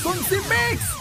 Sonsi Mix.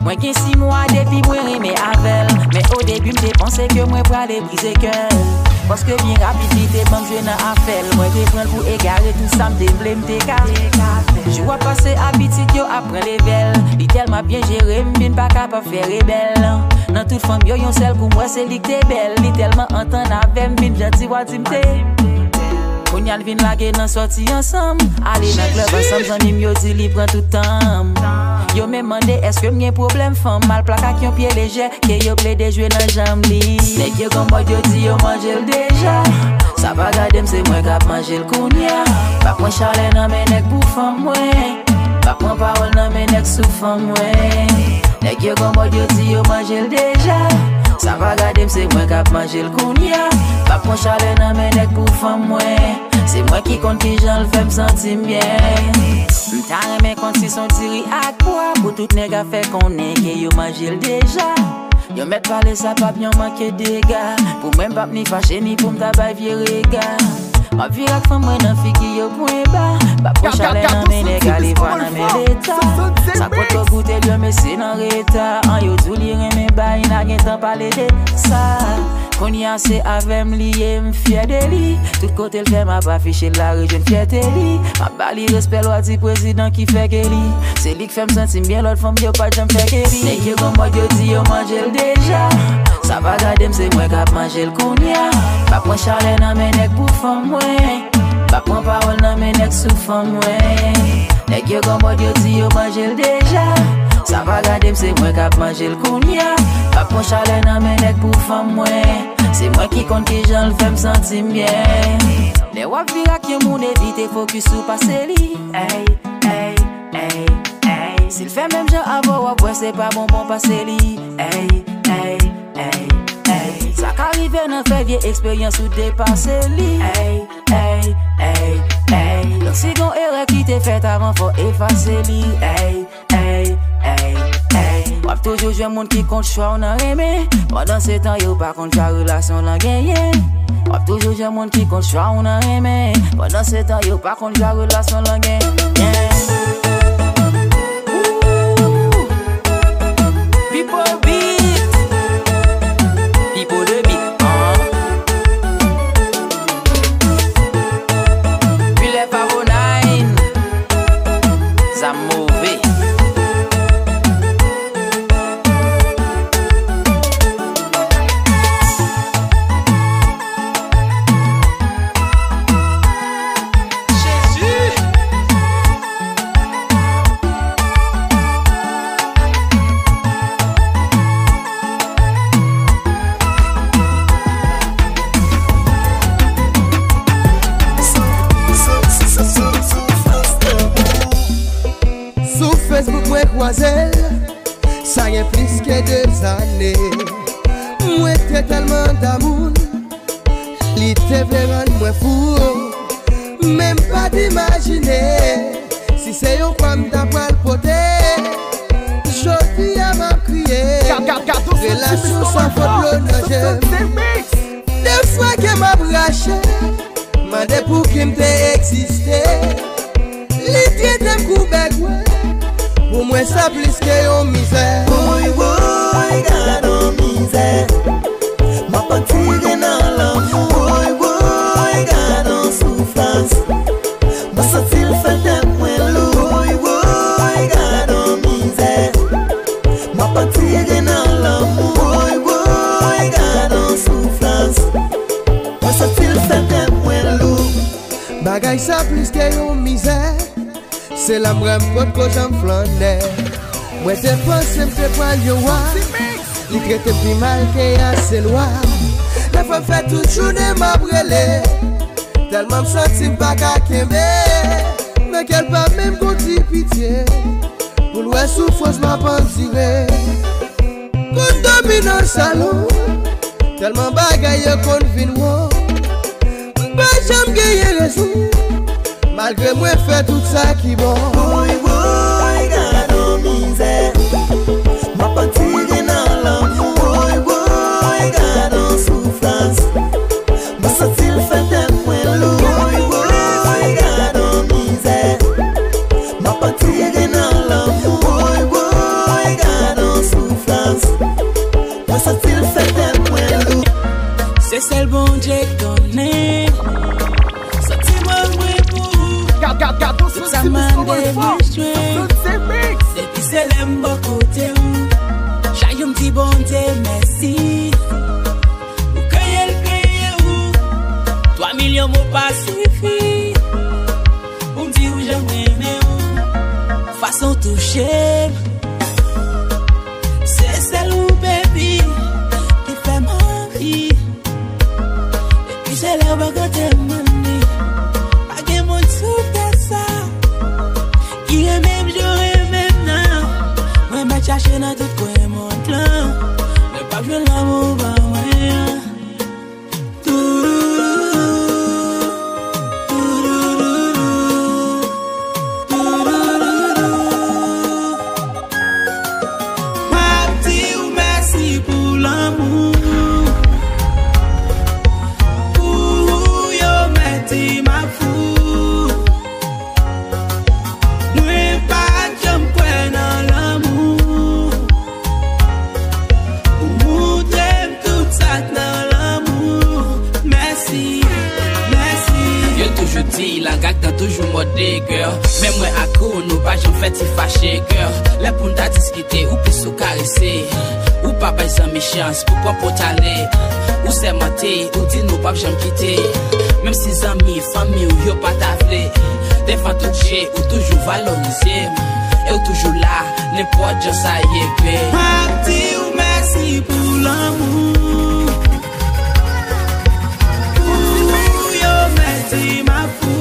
Moi qui 6 mois depuis moi aimé avec, mais au début me pensais que moi pour aller briser cœur. Parce que bien rapidité bon je n'ai affaire, moi qui prends pour égarer tout ça me déblé me carré. Je vois passer habitude yo après les velles, il tellement m'a bien géré, m'bin pas capable faire rebelle. Dans toute femme yo yon seul pour moi c'est li t'es belle. Li tellement entend avec m'bin gentil wa dimte. Qu'on y a vin laguer nan sorti ensemble. Aller dans club ensemble, j'en mim yo dit li prend tout temps. Yo me demandé est-ce que m'y problème femme mal placa qui un pied léger que yo plaide jouer dans jambe li. Nèg yo comme yo dit yo mange le déjà. Ça va garder c'est moi qui manger le kounia. Pas prendre chalet nan men nèg pour femme moi. Pas prendre parole nan men nèg sou femme moi. Nèg yo comme yo dit yo mange le déjà. Ça va garder c'est moi qui manger le kounia. Pas prendre chalet nan men nèg pour femme moi. C'est moi qui compte qui j'en le fait me sentir bien. M'ta remè compte si son tiri ak bois. Pour tout nèg a fait connaît que yo mange le déjà. Yo met parler ça pas bien manquer dégâts. Pour même pas ni fâcher ni pour m'ta vieux regard. Ma vie ak femme moi nan fiki yo point bas. Pas pour chalet nan men nèg ali voir nan men l'état. Ça peut pas goûter lieu mais c'est dans l'état. En yo tout li remè ba il n'a gen temps parler de ça. Qu'on y a c'est avec m'lié m'fier de li. Tout côté le fait m'a pas affiché la région fierté li. Ma bali respect loi du président qui fait que li. C'est lui qui fait me sentir bien l'autre femme yo pas j'aime faire que li. Nèg yo comme moi yo dit yo mange le déjà. Ça va garder c'est moi qui manger le kounia. Pas prendre chalet nan men nèg pour femme moi. Pas prendre parole nan men nèg sou femme moi. Nèg yo comme moi yo dit yo mange le déjà. Ça va garder c'est moi qui manger le kounia. Pas prendre chalet nan men nèg pour femme moi. C'est moi qui compte qui j'en le fait me sentir bien. Les wap vira qui moun évite focus sur passer li. Hey, hey, hey, hey. S'il fait même genre avant wap ouais c'est pas bon passer li. Hey, hey, hey, hey. Ça qu'arrive nan fait vieille expérience ou dépasser li. Hey, hey, hey, hey. Donc si gon erreur qui t'est faite avant faut effacer li. Hey, hey, hey, hey. Wap toujours jouer moun qui compte choix on a aimé. Pendant ce temps yo pas contre la relation la gagné. Wap toujours jouer moun qui compte choix on a aimé. Pendant ce temps yo pas contre la relation la gagné. People beat, people de beat. Puis les Favonine, ça mauvais. Facebook moi croiselle, ça y est plus que 2 années. Moi t'es tellement d'amour, li te vraiment moi fou. Même pas d'imaginer si c'est yon quoi m'ta pas le poté. J'oti à m'a crié, relation sans faute l'honneur. Des fois que m'a braché, m'a dit pour qu'il m'te existé. Li te m'coubek ouais. Pour moi ça plus que yon misère. Boy, boy, gardons misère. Ma patrie dans l'amour. Boy, boy, gardons souffrance. Ma sortie fait des moins lourd. Boy, boy, gardons misère. Ma patrie dans l'amour. Boy, boy, gardons souffrance. Ma sortie fait des moins lourd. Bagay ça plus que yon misère. C'est la m'rem pot que j'en flanais. Moi te pense m'te prend yo wa. Li traite plus mal que assez loin. La femme fait toute journée m'a brûlé. Tellement me senti pas qu'à kembe. Mais qu'elle pas même contre pitié. Pour l'ouest souffrance m'a pas tiré. Qu'on domine dans le salon. Tellement bagay yo qu'on vin wo. Pas jamais gagner raison. Malgré moi fait tout ça qui bon. Boy, boy, gardons misère. Ma patrie dans l'amour. Boy, boy, gardons souffrance. Ma sortie fait des moins lourd. Boy, boy, gardons misère. Ma patrie dans l'amour. Boy, boy, gardons souffrance. Ma sortie fait des moins lourd. C'est celle bon Dieu donné. Regarde, Ça m'a démontré. bon côté. Chaque petit bon Dieu, merci. Ou cueille où 3 millions mots pas suffit. On dit où j'aime aimer où façon toucher. C'est celle où baby qui fait ma vie. Et puis c'est l'herbe quand t'es manie. Pas de monde sous ça. Qui est même j'aurais même non. Moi m'a cherché dans tout coin mon plan. Mais pas jouer l'amour bah ouais. La gag t'as toujours modé, girl. Même moi à coup, nous pas j'en fait si fâché, girl. Les pour nous discuter, ou plus sous caresser. Ou pas baisser mes chances, pourquoi pour t'aller. Ou c'est maté, ou dit nous pas j'en quitter. Même si amis, famille, ou yo pas t'afflé. Des fois touché, ou toujours valorisé. Et ou toujours là, n'importe quoi ça y est, bé. Parti ou merci pour l'amour. Ou yo merci ma fou.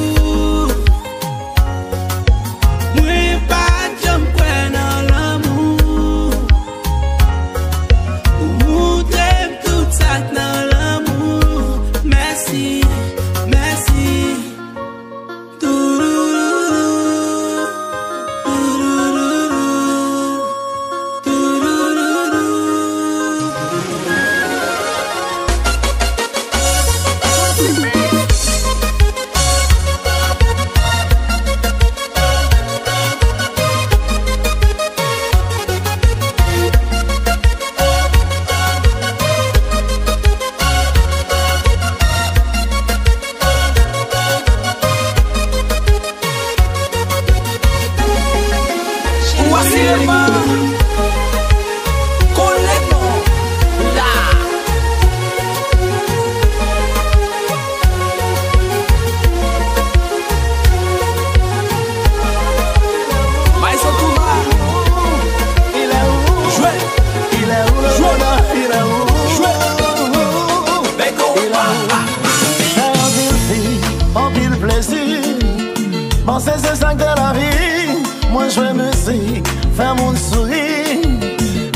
C'est ça que la vie, moi je me suis faire mon sourire,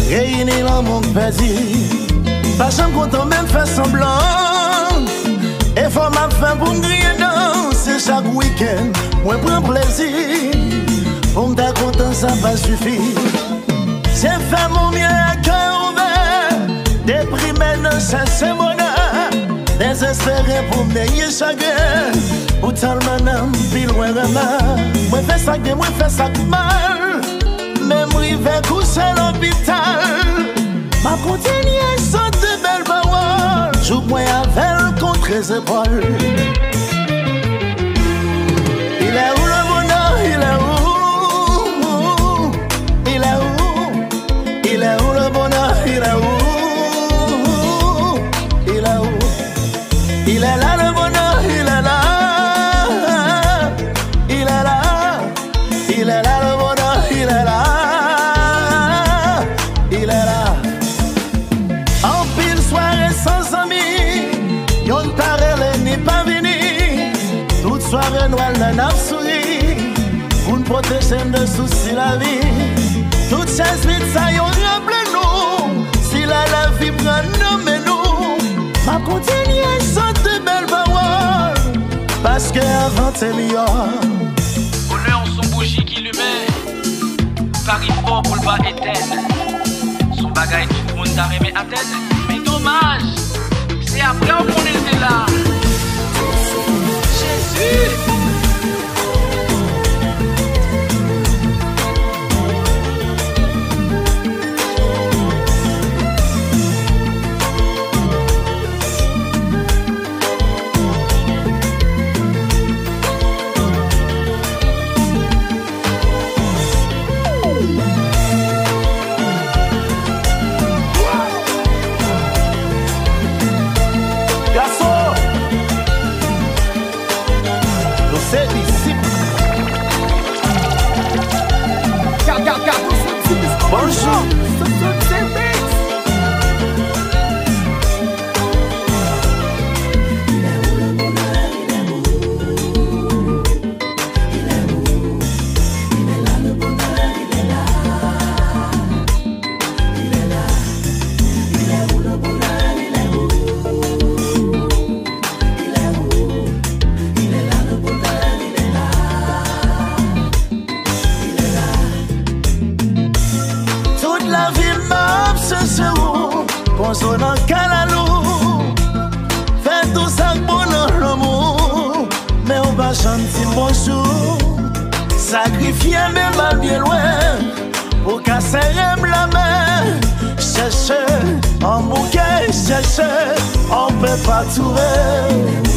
réunir le monde perdu. Pas jamais content même faire semblant. Et faut m'a faire pour me griller danser chaque week-end. Moi prends plaisir, pour me faire content ça va suffire. J'ai fait mon mieux à cœur ouvert, déprimé dans ce bonheur, désespéré pour me nier chagrin. Ou tellement d'âme, puis loin de moi fais ça que moi fais ça mal. Même rive coucher à l'hôpital. Ma continuée sans de belles paroles. Joue moi avec contre les épaules. Il est où le bonheur? Il est où? Il est où? Il est où le bonheur? Il est où? Il est où? Il est là le bonheur, il est là. Il est là le bonheur, il est là. Il est là. En pile soirée sans amis, yon parle n'est pas venu. Toute soirée noire n'a souri. Pour nous protéger de soucis la vie. Toute chaise vite ça yon rappelle nous. Si la vie prend nous mais nous. Ma continuer sans de belles paroles. Parce que avant t'es meilleur. Bougie qui lui met Paris fort pour le bas éteindre. Son bagage tout le monde t'a remis à tête. Mais dommage, c'est après qu'on était là. Jésus. Bonjour. Bonjour dans Calalou, fais tout ça pour l'amour, mais on va chanter bonjour, sacrifier mes mal bien loin, pour casser la main, chercher en bouquet, chercher, on peut pas trouver.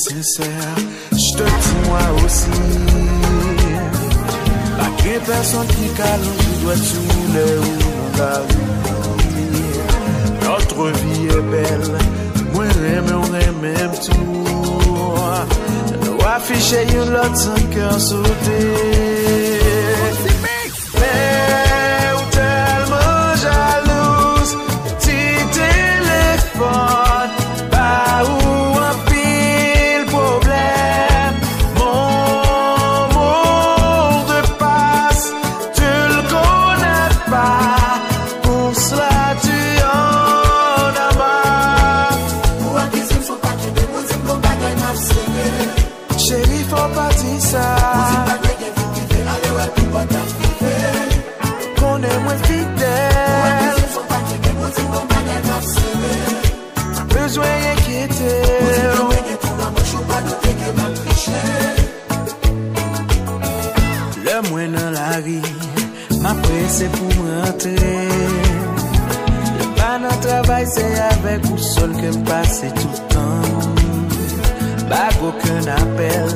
Sincère, je te dis moi aussi. Pas que personne qui calme, je dois tout où dans la vie. Notre vie est belle, moi j'aime, on aime même tout. Nous afficher une autre sans cœur sauté. Mais ou tellement jalouse, petit téléphone, pas où. Pour c'est pour me rentrer. Le pas dans travail, c'est avec ou seul que me passe tout le temps. Pas aucun appel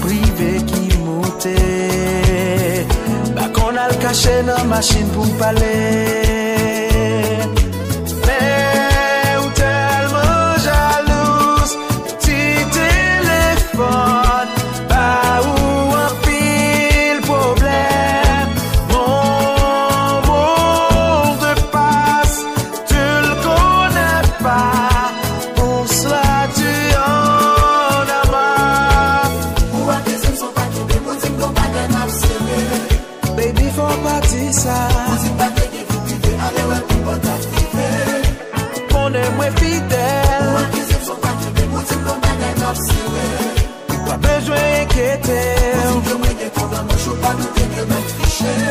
privé qui montait. Pas qu'on a le caché dans la machine pour me parler. Mais ou tellement jalouse, petit téléphone, pas où un pile problème. Mon monde passe, tu le connais pas. Pour cela tu en as marre. Ou à tes ailes sont pas tombées, mon team qu'on pas gagné à serrer. Baby, faut partir ça. Mon team pas gagné, vous vivez, allez ouais, pour pas t'activer. On est moins fidèle. Ou à tes ailes sont pas tombées, mon team qu'on pas gagné à serrer. Pas besoin d'inquiéter. Mon team que moi j'ai qu'on va me chaud, pas nous t'aider, mais tricher.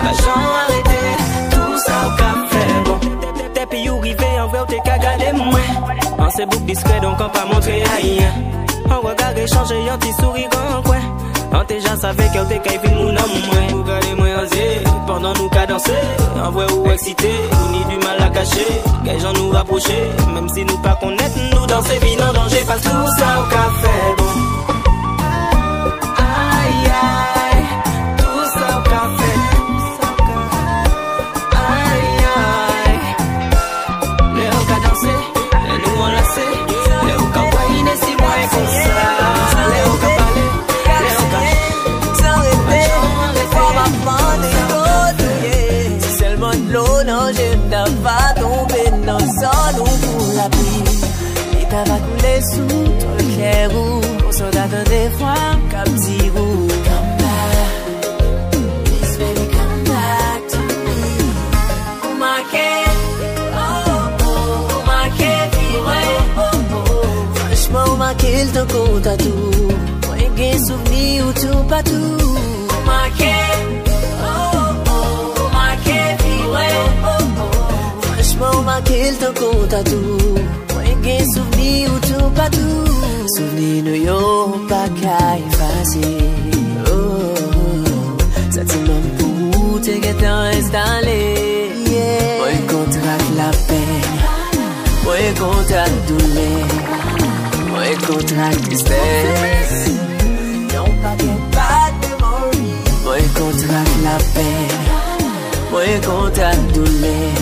Pas discret donc on pas montrer rien. On regarde échanger un petit sourire en coin. On déjà savait qu'elle était qu'elle vit mon nom moins. Vous regardez moi oser, pendant nous qu'à danser. En vrai ou excité, ou ni du mal à cacher. Quel gens nous rapprocher, même si nous pas connaître, nous danser, vin en danger. Parce que tout ça au café bon. Aïe aïe, tout ça au café. Aïe aïe, les qu'à danser, les nous enlacer. Les qu'à wine si moi comme ça. Les qu'à parler. Si seulement de l'eau, non, je ne pas tomber dans le sol ou pour la pluie. L'état va couler sous ton clair ou on s'en attend des fois comme si vous. Come back, please baby, come back to me. Oh my kid, oh my kid, franchement, ma kid, ton compte à tout. Moi, j'ai souvenir ou tout pas tout. Franchement, ma qu'il te compte à tout. Moi, j'ai souvenir ou tout pas tout. Souvenir nous yo pas qu'à effacer. Ça te demande pour te guetter installé. Moi, contracte la peine. Moi, contracte douleur. Moi, contracte tristesse. Y'ont pas bad memory. Moi, contracte la peine. Moi, contracte douleur.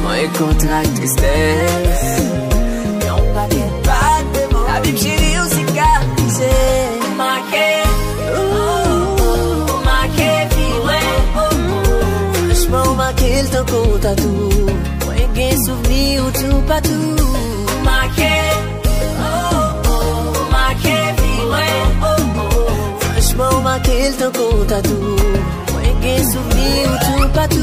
Moi, contracte tristesse. Y'ont pas bad memory. La Bible chérie aussi calisée. Marqué, marqué, franchement, marqué le temps compte à tout. Moi, j'ai souvenir ou tout pas tout. Marqué, marqué, franchement, marqué le temps compte à tout. Moi, j'ai souvenir ou tout pas tout.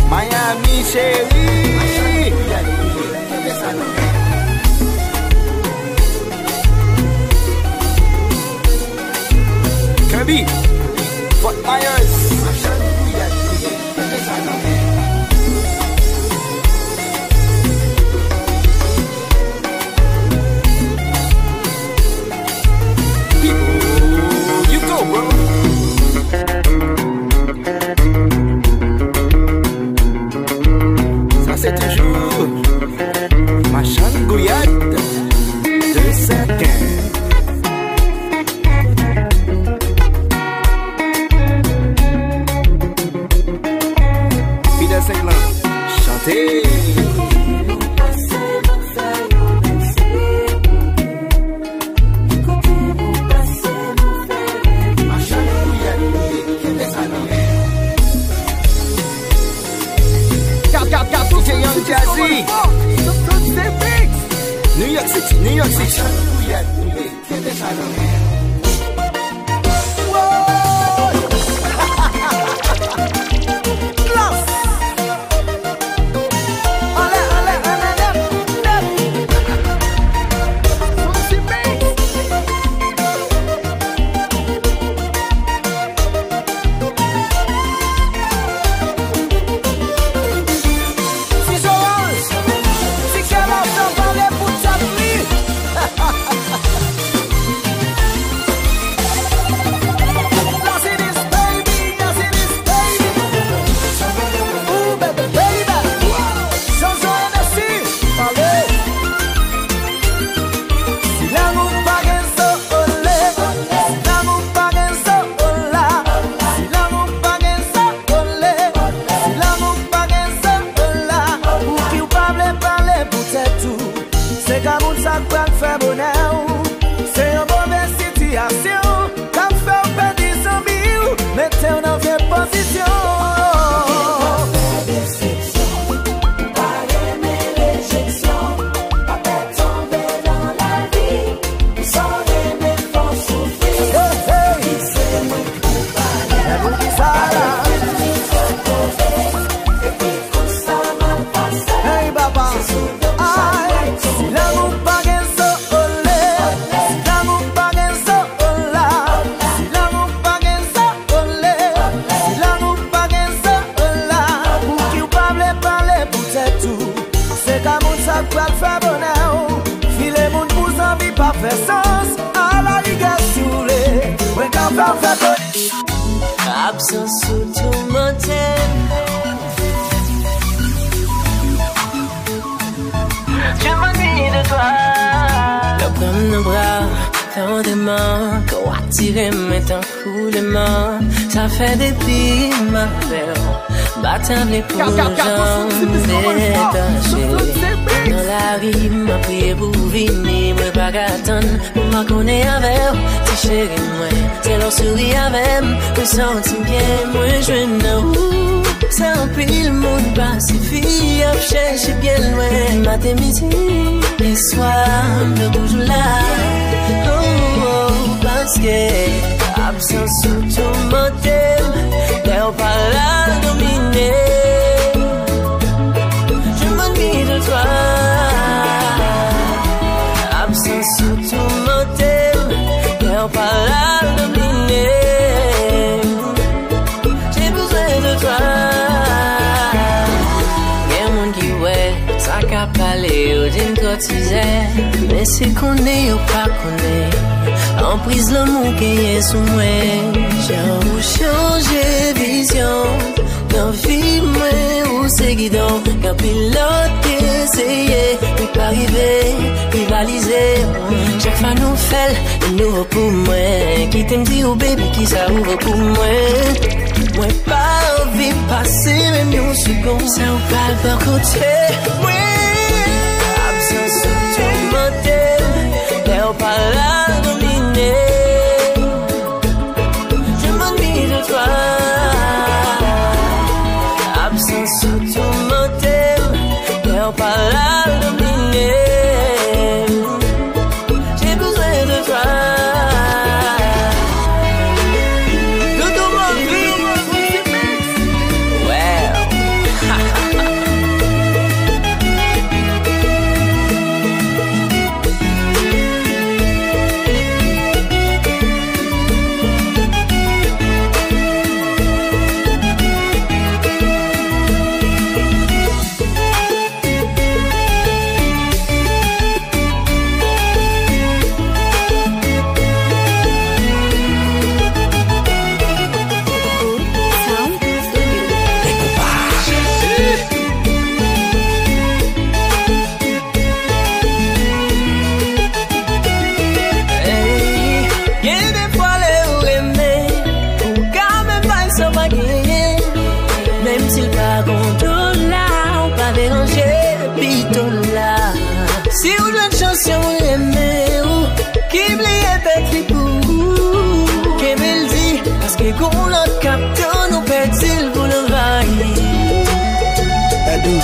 Miami chérie, Kirby, Fort Myers. You go, bro. Ça c'est toujours Machan Gouillade de Saint-Quin. Fidèle Saint-Clan, chantez. Young Jazzy, New York City, New York City. Absence sous tout mon thème. Je m'ennuie de toi. Le prendre nos bras, tant de mains, qu'on attire maintenant coulement. Ça fait depuis ma peur. Battant les pour jambes détachées. Dans la rime, m'a prié pour venir. Moi pas qu'attendre, moi connais avec. Si chérie, moi, c'est leur souris avec. Me senti bien, moi je n'ai c'est un pile monde pacifique. Cherche bien loin, matin midi et soir, me toujours là. Oh, parce que absence sous tout mon thème, t'es pas là dominé. Je m'ennuie de toi. Absence sous tout mon thème, t'es pas là dominé. J'ai besoin de toi. Qu'à parler ou d'une cotisée, mais c'est qu'on est ou pas qu'on est. En prise l'amour qui est sous moi. J'ai changé vision. Dans vie, moi, ou c'est guidon. Qu'un pilote qui essayait, puis pas arriver, rivaliser. Chaque fois nous fait le nouveau pour moi. Qui t'aime dit au baby qui ça ouvre pour moi. Moi, pas envie de passer, même nous secondes. Ça ou pas le bon côté. Oui. Absence sous tout mon thème, t'es pas là dominé. Je m'ennuie de toi. Absence sous tout mon thème, t'es pas là dominé. J'ai besoin de toi. chanson aimée ou qui m'l'est bête pour qui me dit parce que qu'on l'a capté nous pète-il pour le rail Adou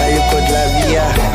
Ayo code la vie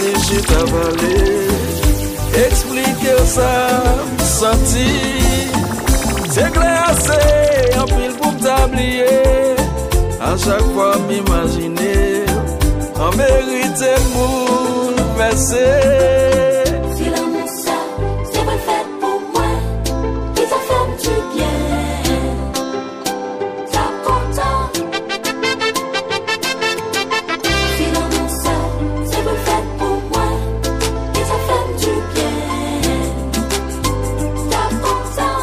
c'est chez ta vallée. Expliquer ça, senti. C'est clair, c'est un pile pour t'oublier. À chaque fois m'imaginer, en mérite pour verser. Si l'amour ça, c'est pas fait pour moi, qui ça fait du bien. Ça content. Si l'amour ça, c'est pas fait pour moi, qui ça fait du bien. Ça content.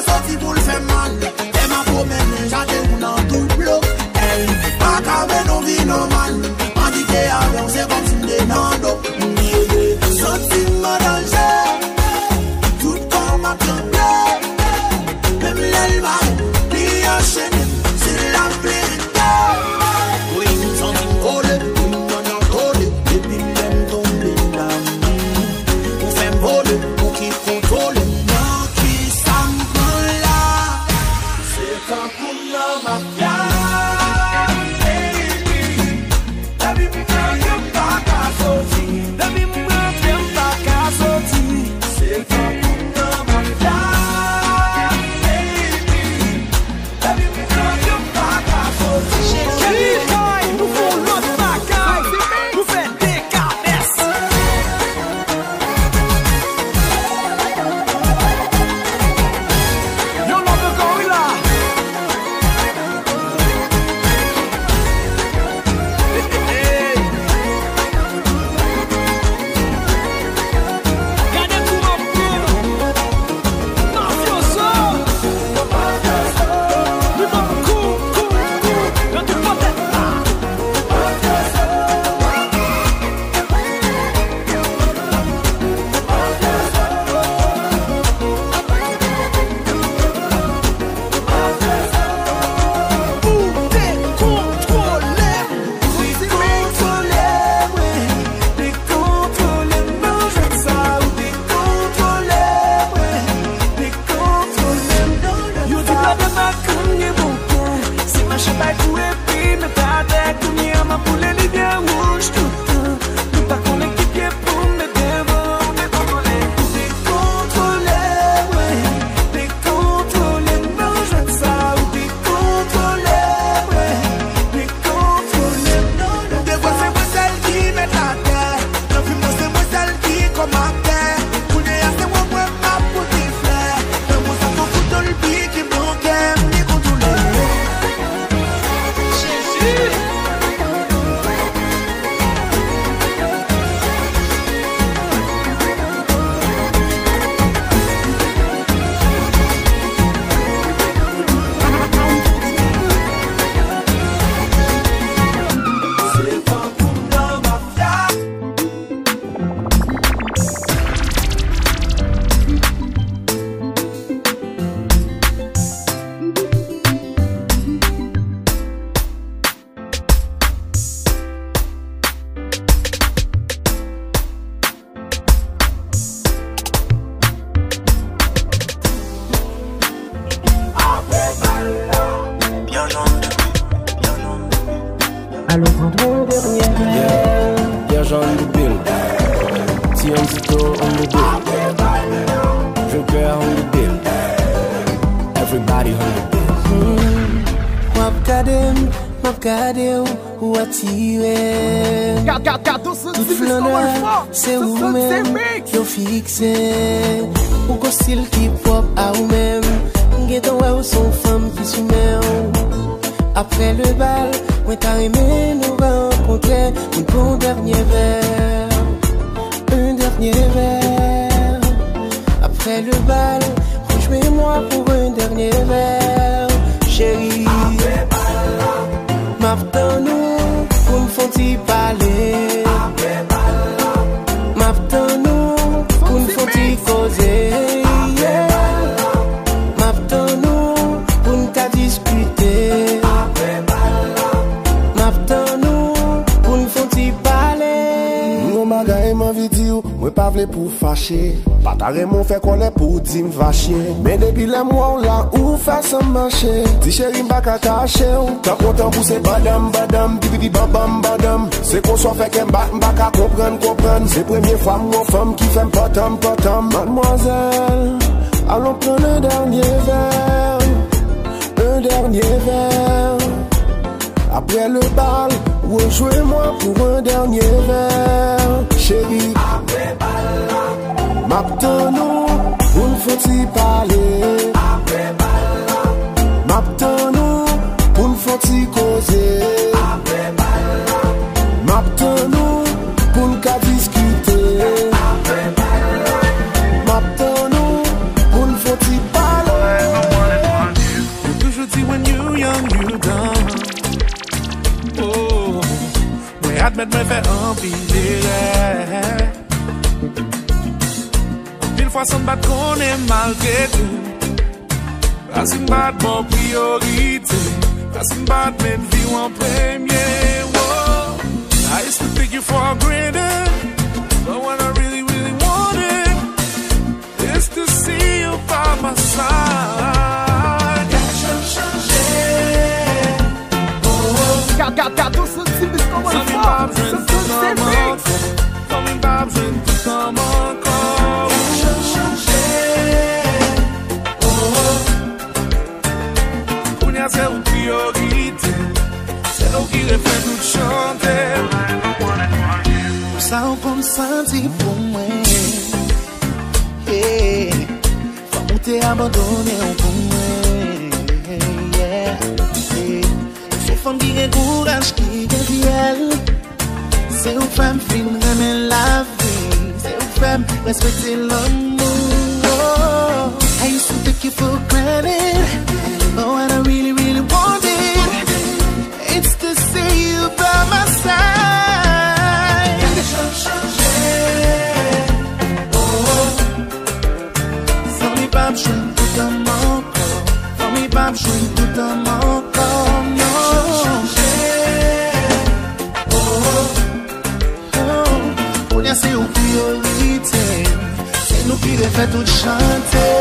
Sorti pour le faire mal, et ma promesse, j'allais où dans tout bloc. C'est vous-même qui ont fixé. Ou qu'on style qui pop à vous-même. Guédon ouais ou son femme qui soumène. Après le bal, moi t'as aimé nous rencontrer. Un bon dernier verre. Un dernier verre. Après le bal, rejoins-moi pour un dernier verre. Chérie, m'attends-nous pour me faire parler. M'attends-nous pour nous faire causer. M'attends-nous pour nous discuter. M'attends-nous pour nous faire parler. Mon bagay m'a dit moi pas vle pour fâcher. Pas ta mon fait qu'on est pour dire vacher. Mais depuis les mois là où fait sans marcher. Ti chéri m'pa ka cacher. T'as content pour ces badam badam, bibidi babam badam. C'est qu'on soit fait qu'un m'pa ka comprendre. C'est première fois mon femme qui fait potam potam. Mademoiselle, allons prendre un dernier verre. Un dernier verre. Après le bal, rejoins-moi pour un dernier verre. Chérie, après bal, m'attends-nous pour nous faire parler. Après bal, m'attends-nous pour nous faire causer. Après bal, m'attends-nous pour nous discuter. Après bal, m'attends-nous pour nous faire parler. Toujours dit when you young, you dumb. Oh, moi admettre me fait empiler. Mille fois sans battre qu'on est malgré tout. Parce une batte mon priorité. Parce une batte mes vies en premier. Whoa, I used to take you for granted. But what I really, really wanted is to see you by my side. Changer. Gado senti bis comme un fort. C'est mix. Comme une barbe, je ne tout comme encore. Kounia c'est une priorité. C'est nous qui refait tout chanter. Ça on comme senti pour moi. Faut monter abandonner pour moi. C'est femme qui a courage qui est fière. C'est une femme qui aime la vie. C'est une femme qui respecte l'amour. I used to take you for granted, but what I really, really wanted, it's to see you by my side. For me, Bob, je suis tout à mon corps. For me, Bob, je suis tout à mon corps. No. C'est une priorité, c'est nous qui les fait tout chanter.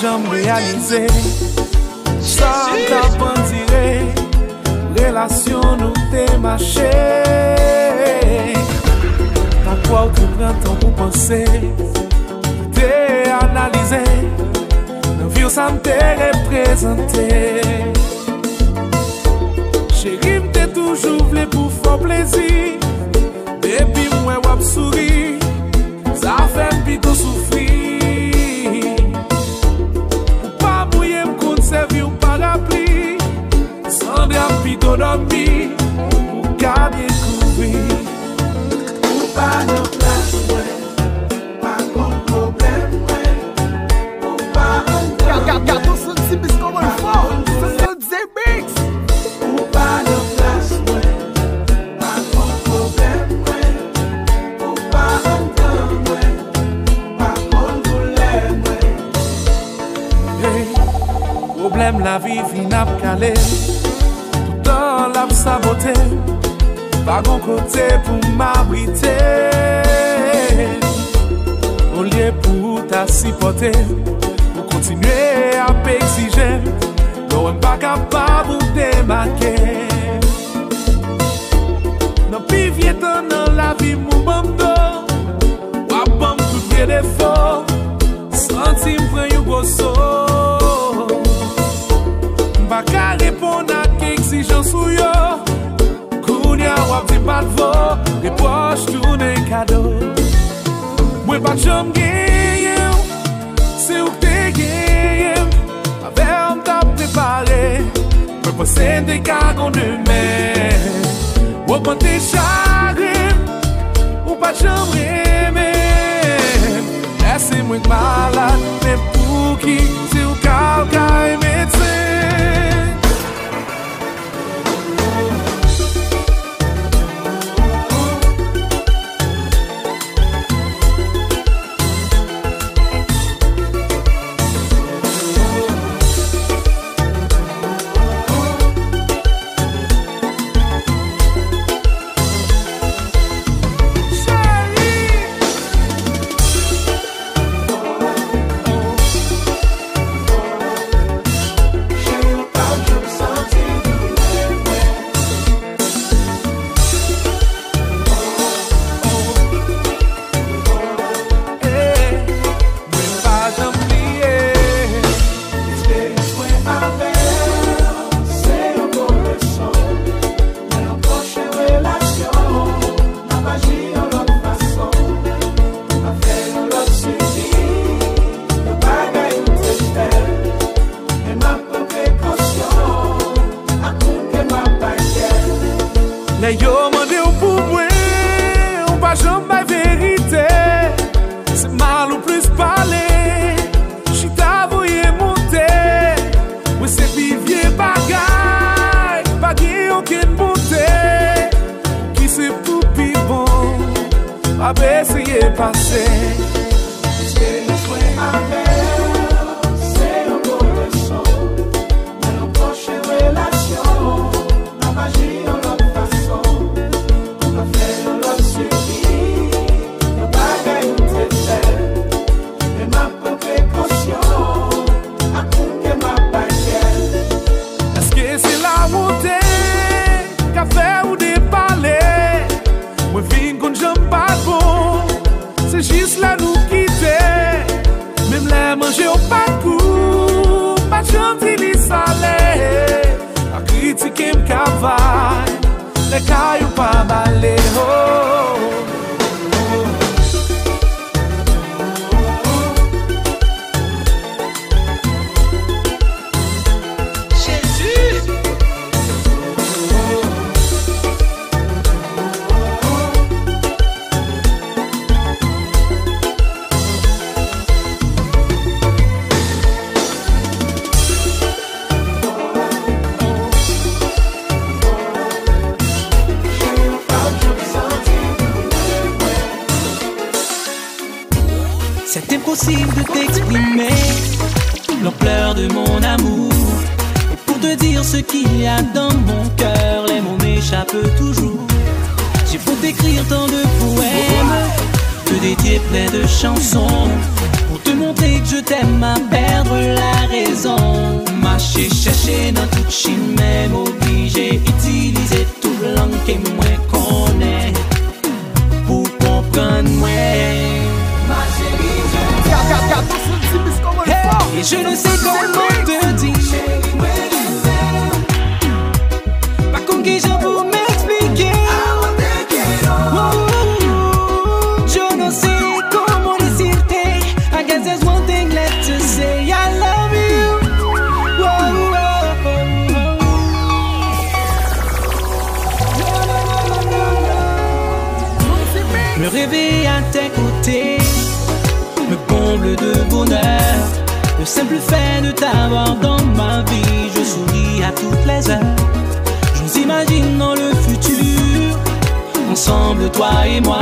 J'aime réaliser, sans t'avoir tiré, relation nous démarcher. T'as quoi tu prends temps pour penser, t'es analysé, nos vies ça me représenté. Chérie, m't'es toujours voulu pour faire plaisir, depuis moi wap souri, ça fait plutôt souffrir. Servi un parapluie, sans rapide dormi, pour garder couvrir. Ou pas de place, ouais, pas de problème, ouais. Ou pas de Gado senti bis comme un fort. C'est mix. Ou pas de place, ouais, pas de problème, ouais. Ou pas de ouais, pas de problème, ouais. Problème la vie fin ap calé, tout dans la saboté, pas gon côté pour m'abriter. Au lieu pour ta supporter, pour continuer à exiger, l'on pas capable de démarquer. Non plus vieux dans la vie mon bando, pas bon tout les défauts, senti m'prend un gros saut. Pas qu'à répondre à qu'exigence ou yo, Kounia wap di pas de vo, les poches tourne cadeau. Moi pas de jambe gagne, c'est où t'es gagne, avec t'a préparé, moi penser des cagons de mer, ou pas tes chagrins, ou pas de jambe aimer. Laissez-moi malade, mais pour qui c'est où quelqu'un est médecin. Les yo mandé pour moi, on pas jamais vérité. C'est mal ou plus parler. J'suis t'avoué monter. Oui, c'est vivier bagaille. Pas gué aucune bonté. Qui c'est pour pis bon. Pas essayer passer. C'est le souhait avec. C'est un beau leçon. Mais nos prochaines relations. La magie en l'autre façon. On va faire l'autre suivi. Le bagaille nous traite. Mais ma précaution. À couper ma baguette. Est-ce que c'est la montée? Qu'a fait ou des palais? Moi, viens qu'on j'aime pas bon. C'est juste là nous quitter. Même les manger au parcours. Pas gentil, les salés. A critiquer m'cavaille. Les cailloux pas balé. C'est impossible de t'exprimer l'ampleur de mon amour. Et pour te dire ce qu'il y a dans mon cœur, les mots m'échappent toujours. J'ai beau t'écrire tant de poèmes, te dédier plein de chansons, pour te montrer que je t'aime à perdre la raison. Marcher, chercher dans toute Chine, même obligé utiliser toute langue que moi connais pour comprendre moi. Et je ne sais comment te dire. Pas comme qui j'ai pour m'expliquer. Je ne sais comment décider. I guess there's one thing left to say. I love you. Me réveiller à tes côtés me comble de bonheur. Le simple fait de t'avoir dans ma vie, je souris à toutes les heures. Je nous imagine dans le futur, ensemble toi et moi.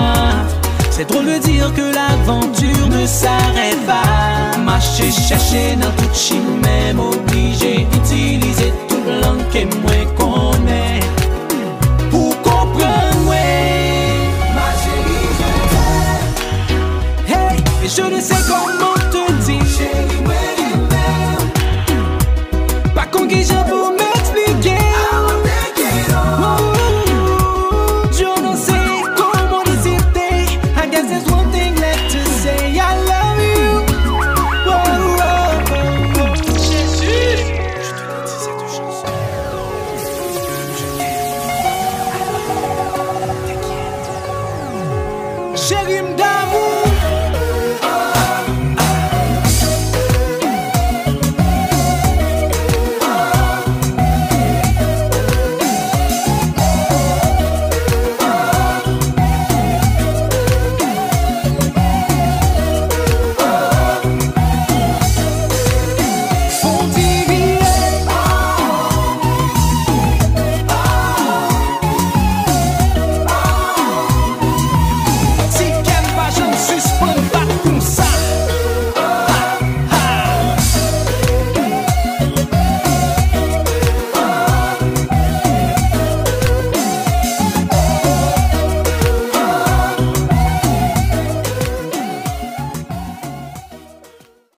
C'est drôle de dire que l'aventure ne s'arrête pas. Marcher, chercher dans toute Chine, même obligé d'utiliser